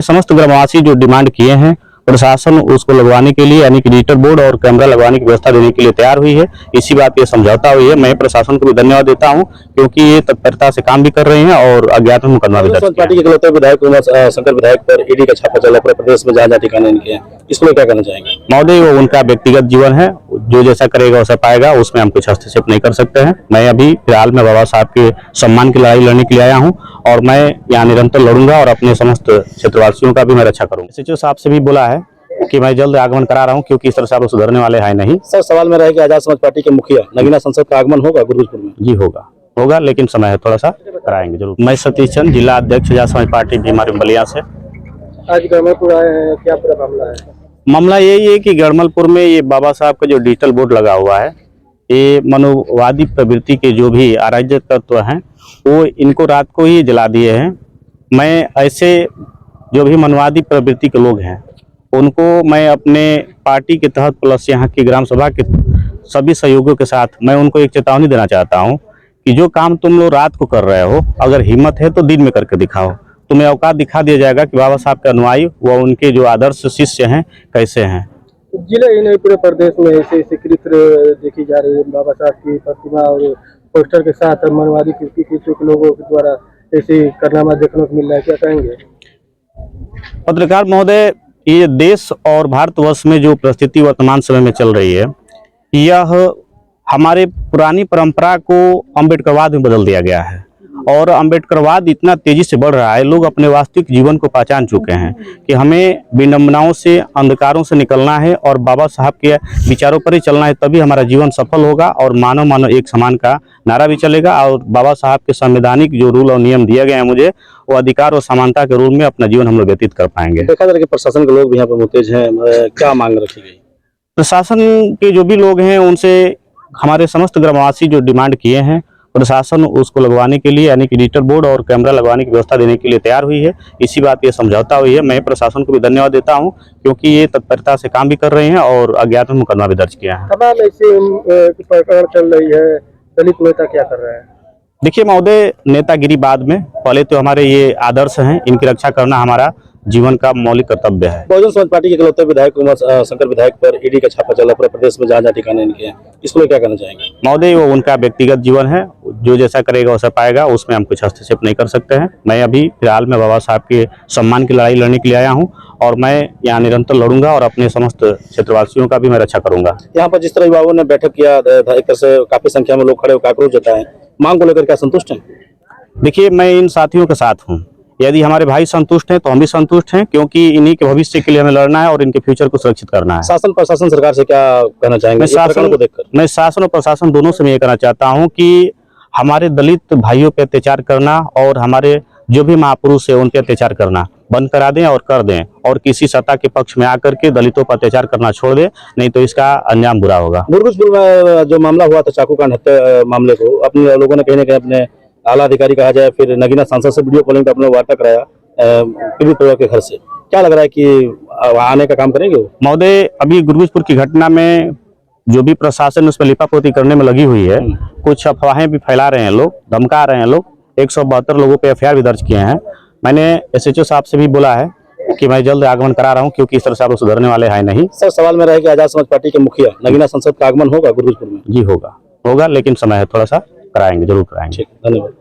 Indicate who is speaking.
Speaker 1: समस्त ग्रामवासी जो डिमांड किए हैं, प्रशासन उसको लगवाने के लिए यानी कि डिजिटल बोर्ड और कैमरा लगवाने की व्यवस्था देने के लिए तैयार हुई है। इसी बात पे समझौता हुई है। मैं प्रशासन को भी धन्यवाद देता हूं क्योंकि ये तत्परता से काम भी कर रहे हैं और अज्ञात में मुकदमा भी दर्ज किया
Speaker 2: पार्टी के इकलौते विधायक शंकर विधायक पर ईडी का छापा चला पूरे प्रदेश में, जहाँ ठिकाने इनके हैं, इसको क्या कहना चाहेंगे?
Speaker 1: महोदय, वो उनका व्यक्तिगत जीवन है, जो जैसा करेगा वैसा पाएगा, उसमें हम कुछ हस्तक्षेप नहीं कर सकते हैं। मैं अभी फिलहाल में बाबा साहब के सम्मान की लड़ाई लड़ने के लिए आया हूं और मैं यहाँ निरंतर लड़ूंगा और अपने समस्त क्षेत्रवासियों का भी मैं रक्षा करूंगा। एसएचओ साहब से भी बोला है कि मैं जल्द आगमन करा रहा हूं क्योंकि इस तरह से आप सुधरने वाले हैं नहीं।
Speaker 2: सर, सवाल में रहे कि आजाद समाज पार्टी के मुखिया नगीना सांसद का आगमन होगा गुरुजपुर में?
Speaker 1: जी होगा, लेकिन समय है, थोड़ा सा कराएंगे जरूर। मैं सतीश चंद, जिला अध्यक्ष आजाद समाज पार्टी भीमारी बलिया से।
Speaker 2: आज गड़मलपुर आए हैं, क्या पूरा मामला है?
Speaker 1: मामला यही है कि गड़मलपुर में ये बाबा साहब का जो डिजिटल बोर्ड लगा हुआ है, ये मनोवादी प्रवृत्ति के जो भी अराजक तत्व हैं वो इनको रात को ही जला दिए हैं। मैं ऐसे जो भी मनोवादी प्रवृत्ति के लोग हैं उनको मैं अपने पार्टी के तहत प्लस यहाँ की ग्राम सभा के सभी सहयोगियों के साथ मैं उनको एक चेतावनी देना चाहता हूँ कि जो काम तुम लोग रात को कर रहे हो, अगर हिम्मत है तो दिन में करके दिखाओ। तुम्हें औकात दिखा दिया जाएगा कि बाबा साहब के अनुयायी व उनके जो आदर्श शिष्य हैं कैसे हैं।
Speaker 2: जिले ही नहीं पूरे प्रदेश में ऐसे चित्र देखी जा रही है, बाबा साहब की प्रतिमा और पोस्टर के साथ मनोवादी कृति के लोगों के द्वारा ऐसे कारनामा देखने को मिल रहा है, क्या कहेंगे?
Speaker 1: पत्रकार महोदय, ये देश और भारतवर्ष में जो परिस्थिति वर्तमान समय में चल रही है, यह हमारे पुरानी परंपरा को अम्बेडकरवाद में बदल दिया गया है और अम्बेडकरवाद इतना तेजी से बढ़ रहा है। लोग अपने वास्तविक जीवन को पहचान चुके हैं कि हमें विडंबनाओं से, अंधकारों से निकलना है और बाबा साहब के विचारों पर ही चलना है, तभी हमारा जीवन सफल होगा और मानव मानव एक समान का नारा भी चलेगा। और बाबा साहब के संवैधानिक जो रूल और नियम दिए गए हैं मुझे, वो अधिकार और समानता के रूल में अपना जीवन हम लोग व्यतीत कर पाएंगे।
Speaker 2: देखा जाए कि प्रशासन के लोग भी यहाँ पर मुतेज हैं, क्या मांग रखी गई?
Speaker 1: प्रशासन के जो भी लोग हैं उनसे हमारे समस्त ग्रामवासी जो डिमांड किए हैं, प्रशासन उसको लगवाने के लिए यानी कि डिजिटल बोर्ड और कैमरा लगवाने की व्यवस्था देने के लिए तैयार हुई है। इसी बात पे समझौता हुई है। मैं प्रशासन को भी धन्यवाद देता हूं क्योंकि ये तत्परता से काम भी कर रहे हैं और अज्ञात में मुकदमा भी दर्ज किया है।
Speaker 2: तमाम ऐसी प्रकरण चल रही है, दलित नेता क्या कर रहे हैं?
Speaker 1: देखिए महोदय, नेतागिरी बाद में, पहले तो हमारे ये आदर्श हैं, इनकी रक्षा करना हमारा जीवन का मौलिक कर्तव्य है।
Speaker 2: बहुजन समाज पार्टी के इकलौते विधायक शंकर विधायक पर ईडी का छापा चला पूरे प्रदेश में, जहाँ ठिकाने इनके हैं, इसको क्या कहना चाहेंगे?
Speaker 1: महोदय, वो उनका व्यक्तिगत जीवन है, जो जैसा करेगा वैसा पाएगा, उसमें हम कुछ हस्तक्षेप नहीं कर सकते हैं। मैं अभी फिलहाल में बाबा साहब के सम्मान की लड़ाई लड़ने के लिए आया हूं और मैं यहाँ निरंतर लड़ूंगा और अपने समस्त क्षेत्रवासियों का भी मैं रक्षा करूंगा।
Speaker 2: यहाँ पर जिस तरह युवाओं ने बैठक किया, एक तरह से काफी संख्या में लोग खड़े होकर आक्रोश जताए, मांग को लेकर क्या संतुष्ट हैं?
Speaker 1: देखिए, मैं इन साथियों के साथ हूँ। यदि हमारे भाई संतुष्ट हैं तो हम भी संतुष्ट हैं क्योंकि इन्हीं के भविष्य के लिए हमें लड़ना है और इनके फ्यूचर को सुरक्षित करना है।
Speaker 2: शासन प्रशासन सरकार से क्या कहना चाहेंगे?
Speaker 1: मैं शासन और प्रशासन दोनों से मैं ये कहना चाहता हूँ कि हमारे दलित भाइयों पे अत्याचार करना और हमारे जो भी महापुरुष है उन पे अत्याचार करना बंद करा दें और कर दें, और किसी सत्ता के पक्ष में आकर के दलितों पर अत्याचार करना छोड़ दें, नहीं तो इसका अंजाम बुरा होगा।
Speaker 2: गुरुजपुर में जो मामला हुआ था, चाकू कांड हत्या मामले को अपने लोगों ने कहीं ना कहीं अपने आला अधिकारी कहा जाए, फिर नगीना सांसद से वीडियो कॉलिंग पर अपने वार्ता कराया पीड़ित परिवार के घर से, क्या लग रहा है कि आने का काम करेंगे वो?
Speaker 1: महोदय, अभी गुरुजपुर की घटना में जो भी प्रशासन उसमें लिपापोती करने में लगी हुई है, कुछ अफवाहें भी फैला रहे हैं लोग, धमका रहे हैं लोग। 172 लोगों पे एफआईआर भी दर्ज किए हैं। मैंने एसएचओ साहब से भी बोला है कि मैं जल्द आगमन करा रहा हूं क्योंकि इस तरह से आप सुधरने वाले हैं नहीं।
Speaker 2: सर, सवाल में रहे कि आजाद समाज पार्टी के मुखिया नगीना सांसद का आगमन होगा गुरुजपुर में?
Speaker 1: जी होगा, लेकिन समय है, थोड़ा सा कराएंगे, जरूर कराएंगे।
Speaker 2: धन्यवाद।